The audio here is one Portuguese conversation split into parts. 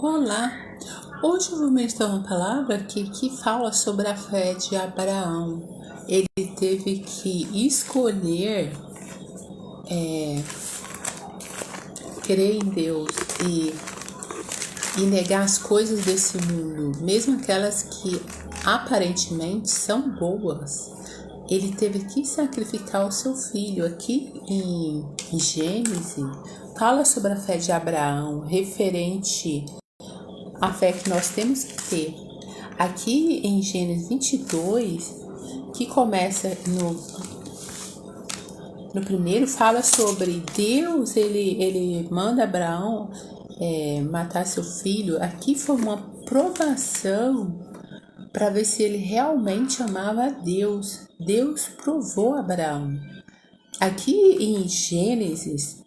Olá! Hoje eu vou ministrar uma palavra que fala sobre a fé de Abraão. Ele teve que escolher crer em Deus e negar as coisas desse mundo, mesmo aquelas que aparentemente são boas. Ele teve que sacrificar o seu filho. Aqui em Gênesis fala sobre a fé de Abraão, referente à fé que nós temos que ter. Aqui em Gênesis 22, que começa no primeiro, fala sobre Deus, ele manda Abraão matar seu filho. Aqui foi uma provação para ver se ele realmente amava a Deus. Deus provou Abraão. Aqui em Gênesis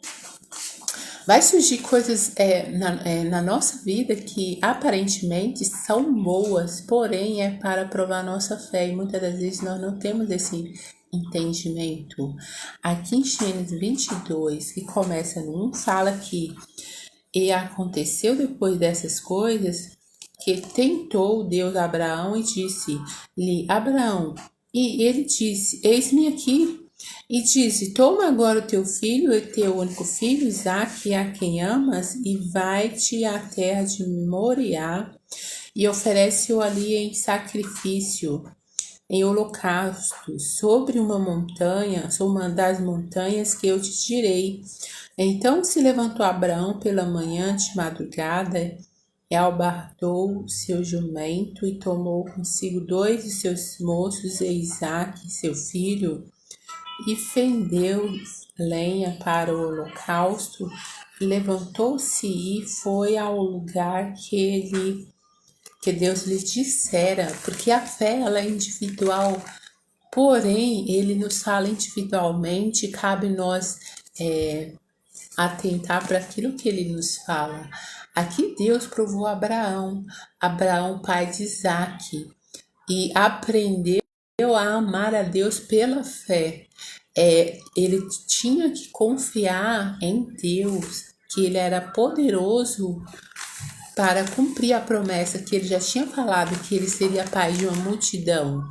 vai surgir coisas na nossa vida que aparentemente são boas, porém é para provar nossa fé, e muitas das vezes nós não temos esse entendimento. Aqui em Gênesis 22, que começa no 1, fala que e aconteceu depois dessas coisas que tentou Deus a Abraão e disse-lhe: Abraão, e ele disse: eis-me aqui. E disse: toma agora o teu filho, o teu único filho, Isaque, a quem amas, e vai-te à terra de Moriá, e oferece-o ali em sacrifício, em holocausto, sobre uma montanha, sobre uma das montanhas que eu te direi. Então se levantou Abraão pela manhã de madrugada, e albardou seu jumento, e tomou consigo 2 de seus moços, e Isaque, seu filho, e fendeu lenha para o holocausto, levantou-se e foi ao lugar que Deus lhe dissera, porque a fé ela é individual, porém ele nos fala individualmente, cabe nós atentar para aquilo que ele nos fala. Aqui Deus provou Abraão, pai de Isaque, e aprendeu a amar a Deus pela fé. Ele tinha que confiar em Deus, que ele era poderoso para cumprir a promessa que ele já tinha falado, que ele seria pai de uma multidão.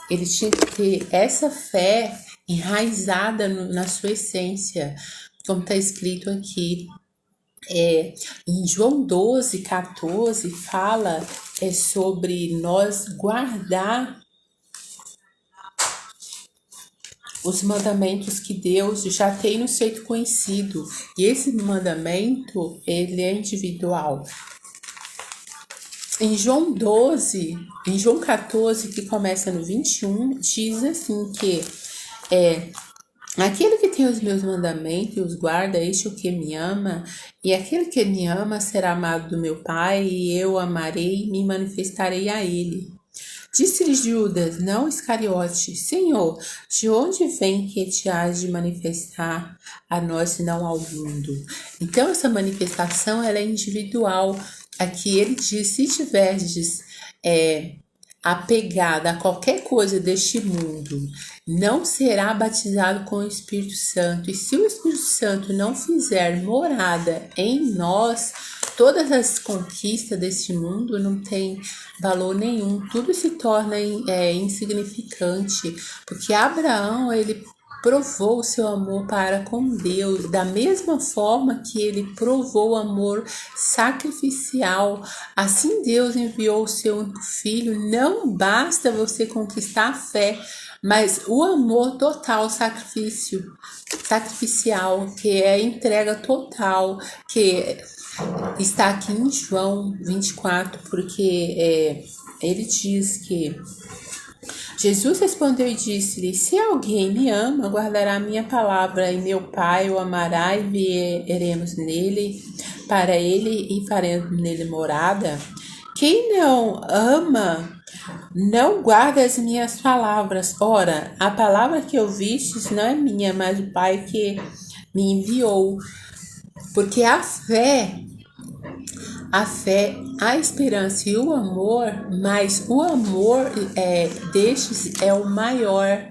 Ele tinha que ter essa fé enraizada na sua essência, como está escrito aqui. Em João 12, 14, fala sobre nós guardar os mandamentos que Deus já tem nos feito conhecido. E esse mandamento, ele é individual. Em João 14, que começa no 21, diz assim que aquele que tem os meus mandamentos e os guarda, este é o que me ama, e aquele que me ama será amado do meu Pai, e eu amarei e me manifestarei a ele. Disse-lhe Judas, não Iscariote: Senhor, de onde vem que te has de manifestar a nós e não ao mundo? Então essa manifestação ela é individual. Aqui ele diz: se tiverdes apegado a qualquer coisa deste mundo, não será batizado com o Espírito Santo. E se o Espírito Santo não fizer morada em nós, todas as conquistas deste mundo não tem valor nenhum. Tudo se torna insignificante, porque Abraão, ele provou o seu amor para com Deus, da mesma forma que ele provou o amor sacrificial. Assim Deus enviou o seu único filho. Não basta você conquistar a fé, mas o amor total, sacrificial, que é a entrega total, que está aqui em João 24, porque ele diz que Jesus respondeu e disse-lhe: se alguém me ama, guardará a minha palavra, e meu Pai o amará, e vieremos nele, para ele, e faremos nele morada. Quem não ama, não guarda as minhas palavras. Ora, a palavra que ouvistes não é minha, mas o Pai que me enviou. Porque a fé, a esperança e o amor, mas o amor destes é o maior,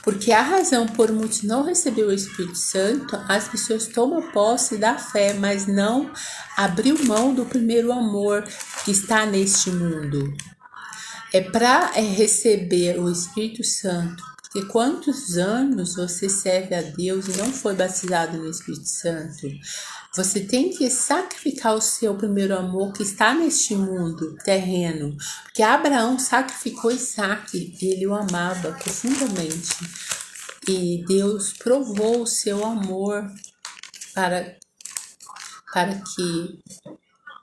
Porque a razão por muitos não receber o Espírito Santo, as pessoas tomam posse da fé, mas não abriu mão do primeiro amor que está neste mundo. É para receber o Espírito Santo. Porque quantos anos você serve a Deus e não foi batizado no Espírito Santo? Você tem que sacrificar o seu primeiro amor que está neste mundo terreno. Porque Abraão sacrificou Isaque e ele o amava profundamente. E Deus provou o seu amor para que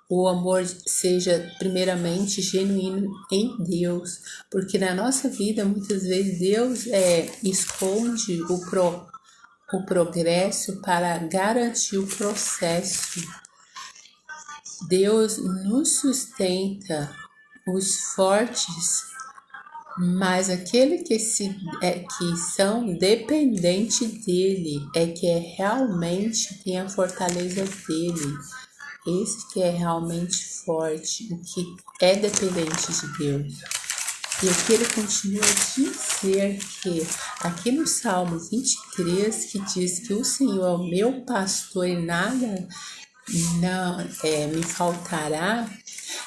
o amor seja primeiramente genuíno em Deus, porque na nossa vida muitas vezes Deus esconde o progresso para garantir o processo. Deus nos sustenta, os fortes, mas aquele que são dependentes dele que realmente tem a fortaleza dele. Esse que é realmente forte, o que é dependente de Deus. E aqui ele continua a dizer que, aqui no Salmo 23, que diz que o Senhor é o meu pastor e nada não me faltará,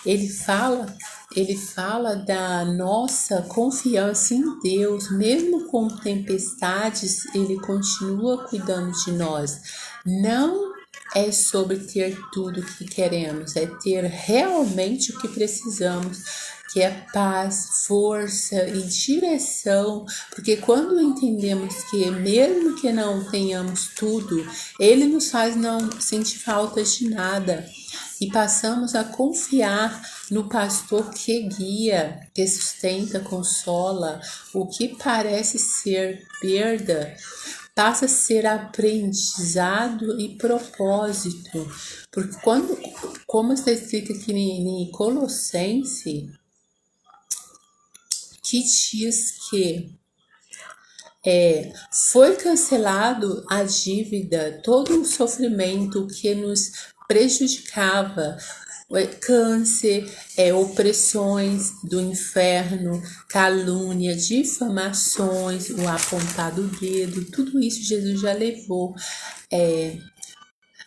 ele fala da nossa confiança em Deus, mesmo com tempestades, ele continua cuidando de nós. Não é sobre ter tudo o que queremos, é ter realmente o que precisamos, que é paz, força e direção, porque quando entendemos que mesmo que não tenhamos tudo, ele nos faz não sentir falta de nada e passamos a confiar no pastor que guia, que sustenta, consola. O que parece ser perda passa a ser aprendizado e propósito, porque como está escrito aqui em Colossenses, que diz que foi cancelado a dívida, todo o sofrimento que nos prejudicava, câncer, opressões do inferno, calúnia, difamações, o apontado dedo, tudo isso Jesus já levou.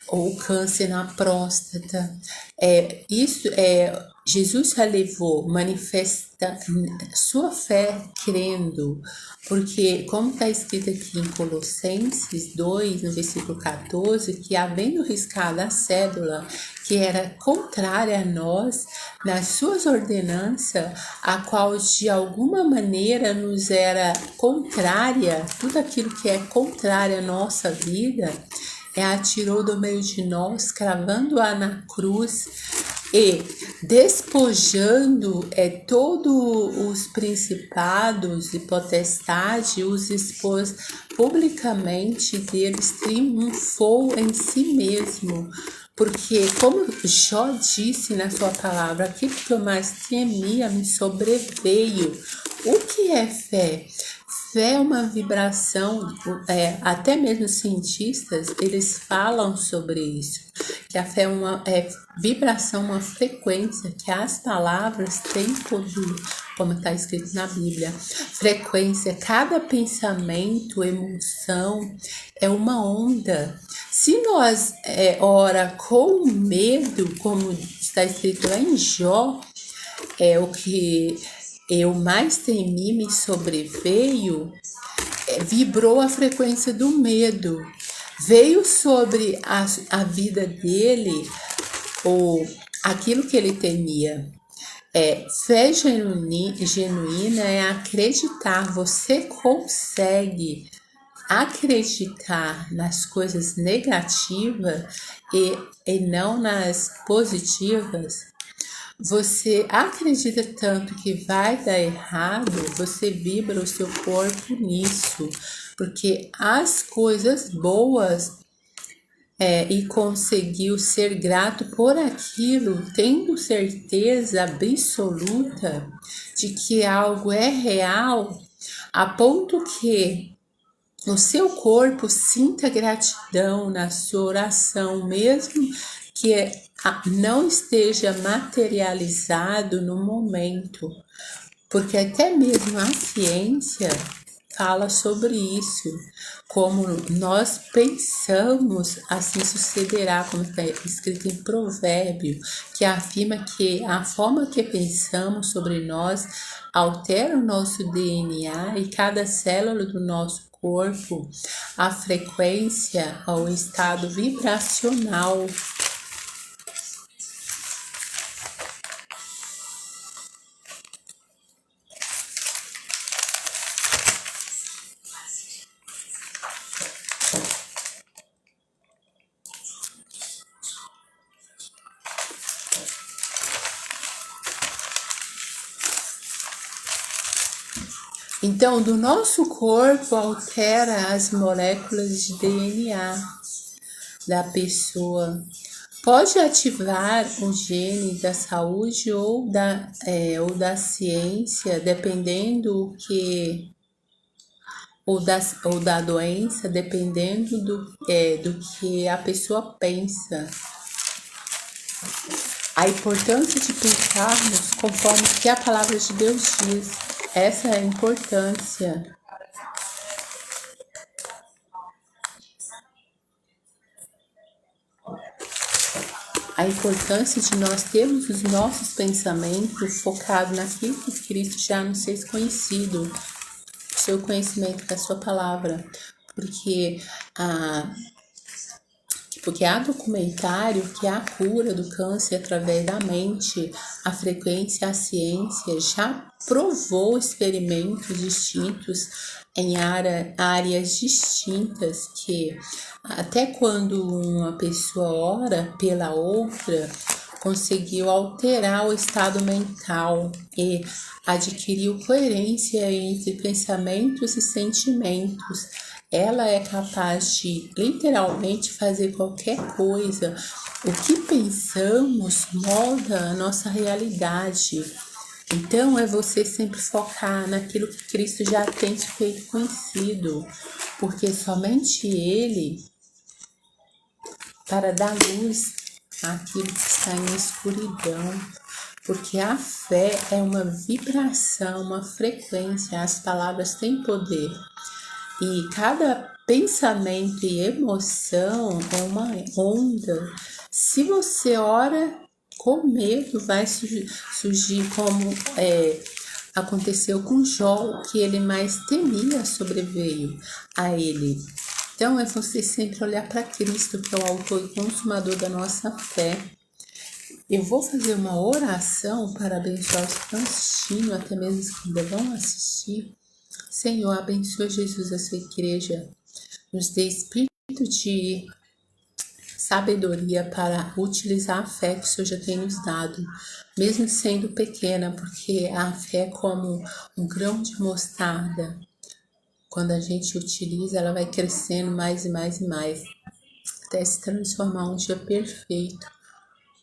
Ou câncer na próstata. Jesus já levou, manifesta sua fé crendo, porque como está escrito aqui em Colossenses 2, no versículo 14, que havendo riscado a cédula que era contrária a nós, nas suas ordenanças, a qual de alguma maneira nos era contrária, tudo aquilo que é contrário à nossa vida, atirou do meio de nós, cravando-a na cruz e despojando todos os principados e potestades, os expôs publicamente, deles triunfou em si mesmo. Porque, como Jó disse na sua palavra, aquilo que eu mais temia me sobreveio. O que é fé? Fé é uma vibração, até mesmo cientistas, eles falam sobre isso, que a fé é uma vibração, uma frequência, que as palavras têm poder, como está escrito na Bíblia. Frequência, cada pensamento, emoção, é uma onda. Se nós ora com medo, como está escrito lá em Jó, o que eu mais temi me sobreveio, vibrou a frequência do medo. Veio sobre a vida dele, ou aquilo que ele temia. Fé genuína é acreditar. Você consegue acreditar nas coisas negativas e não nas positivas. Você acredita tanto que vai dar errado, você vibra o seu corpo nisso, porque as coisas boas e conseguiu ser grato por aquilo, tendo certeza absoluta de que algo é real, a ponto que o seu corpo sinta gratidão na sua oração, mesmo que não esteja materializado no momento, porque até mesmo a ciência fala sobre isso. Como nós pensamos, assim sucederá, como está escrito em Provérbio, que afirma que a forma que pensamos sobre nós altera o nosso DNA e cada célula do nosso corpo, a frequência ou estado vibracional. Então, do nosso corpo altera as moléculas de DNA da pessoa. Pode ativar o gene da saúde ou da ciência, dependendo ou da doença, dependendo do que a pessoa pensa. A importância de pensarmos conforme o que a palavra de Deus diz. Essa é a importância. A importância de nós termos os nossos pensamentos focados naquilo que Cristo já nos fez conhecido, o seu conhecimento da sua palavra, porque há documentário que a cura do câncer através da mente, a frequência, a ciência já provou experimentos distintos em áreas distintas que até quando uma pessoa ora pela outra, conseguiu alterar o estado mental e adquiriu coerência entre pensamentos e sentimentos. Ela é capaz de literalmente fazer qualquer coisa. O que pensamos molda a nossa realidade. Então é você sempre focar naquilo que Cristo já tem te feito conhecido, porque somente Ele para dar luz àquilo que está em escuridão, porque a fé é uma vibração, uma frequência, as palavras têm poder. E cada pensamento e emoção é uma onda. Se você ora com medo, vai surgir como aconteceu com Jó, que ele mais temia sobreveio a ele. Então é você sempre olhar para Cristo, que é o autor e consumador da nossa fé. Eu vou fazer uma oração para abençoar os que estão assistindo, até mesmo os que ainda vão assistir. Senhor, abençoa Jesus, a sua igreja, nos dê espírito de sabedoria para utilizar a fé que o Senhor já tem nos dado, mesmo sendo pequena, porque a fé é como um grão de mostarda. Quando a gente utiliza, ela vai crescendo mais e mais e mais, até se transformar um dia perfeito.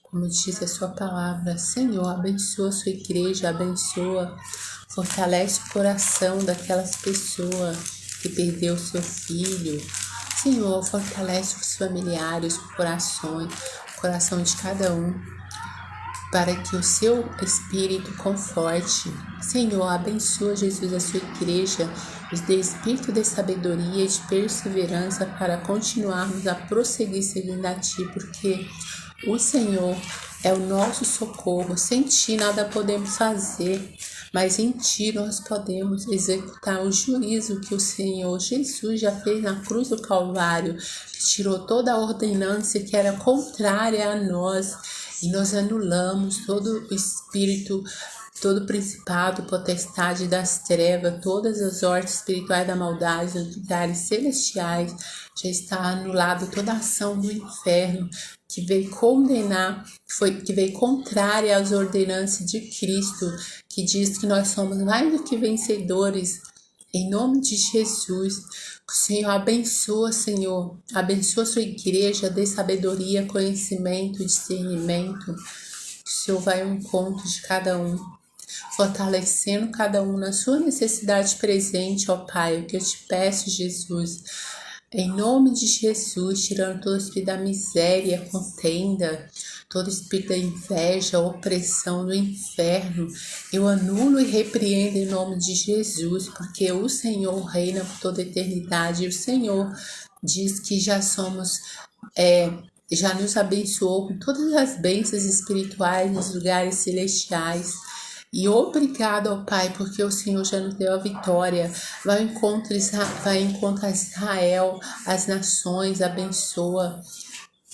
Como diz a sua palavra, Senhor, abençoa a sua igreja, abençoa, fortalece o coração daquelas pessoas que perdeu o seu filho. Senhor, fortalece os familiares, o coração de cada um, para que o seu espírito conforte. Senhor, abençoa, Jesus, a sua igreja, nos dê espírito de sabedoria e de perseverança para continuarmos a prosseguir seguindo a Ti, porque o Senhor é o nosso socorro. Sem Ti nada podemos fazer, mas em Ti nós podemos executar o juízo que o Senhor Jesus já fez na cruz do Calvário, que tirou toda a ordenança que era contrária a nós, e nós anulamos todo o espírito, todo principado, potestade das trevas, todas as hordas espirituais da maldade nos lugares celestiais. Já está anulado toda a ação do inferno que veio condenar, que veio contrária às ordenanças de Cristo, que diz que nós somos mais do que vencedores. Em nome de Jesus, o Senhor abençoa, Senhor, abençoa a sua igreja, dê sabedoria, conhecimento, discernimento. O Senhor vai ao encontro de cada um, fortalecendo cada um na sua necessidade presente, ó Pai, o que eu te peço, Jesus. Em nome de Jesus, tirando todo o espírito da miséria, contenda, todo espírito da inveja, opressão do inferno, eu anulo e repreendo em nome de Jesus, porque o Senhor reina por toda a eternidade, e o Senhor diz que já somos, já nos abençoou com todas as bênçãos espirituais nos lugares celestiais. E obrigado ao Pai, porque o Senhor já nos deu a vitória. Vai encontrar Israel, as nações, abençoa,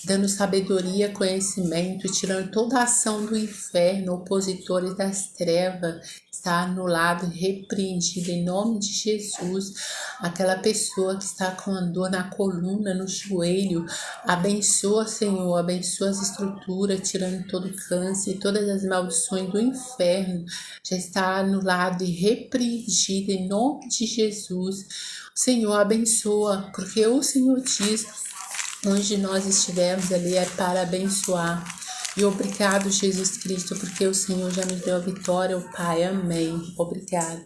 dando sabedoria, conhecimento, tirando toda a ação do inferno, opositores das trevas, está anulado e repreendido em nome de Jesus. Aquela pessoa que está com a dor na coluna, no joelho, abençoa, Senhor, abençoa as estruturas, tirando todo câncer, todas as maldições do inferno, já está anulado e repreendido em nome de Jesus. O Senhor abençoa, porque o Senhor diz: onde nós estivermos ali é para abençoar. E obrigado, Jesus Cristo, porque o Senhor já nos deu a vitória, o Pai. Amém. Obrigado.